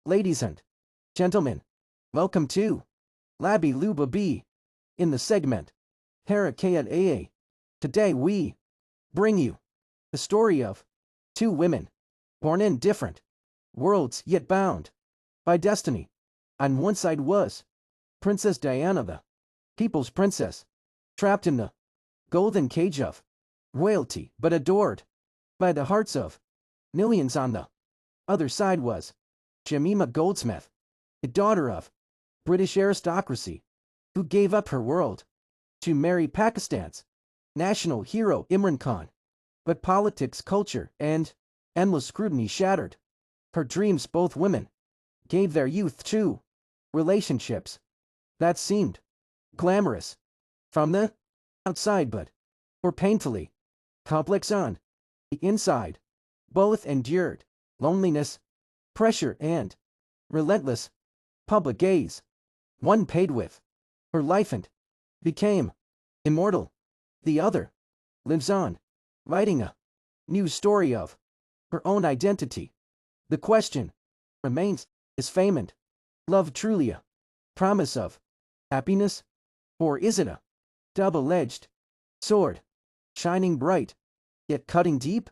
Ladies and gentlemen, welcome to Labi Luba B. In the segment Herakat AA. Today we bring you the story of two women born in different worlds yet bound by destiny. On one side was Princess Diana, the people's princess, trapped in the golden cage of royalty but adored by the hearts of millions. On the other side was Jemima Goldsmith, a daughter of British aristocracy, who gave up her world to marry Pakistan's national hero Imran Khan. But politics, culture, and endless scrutiny shattered her dreams. Both women gave their youth to relationships that seemed glamorous from the outside but were painfully complex on the inside. Both endured loneliness, pressure, and relentless public gaze. One paid with her life and became immortal. The other lives on, writing a new story of her own identity. The question remains, is fame and love truly a promise of happiness, or is it a double-edged sword, shining bright, yet cutting deep?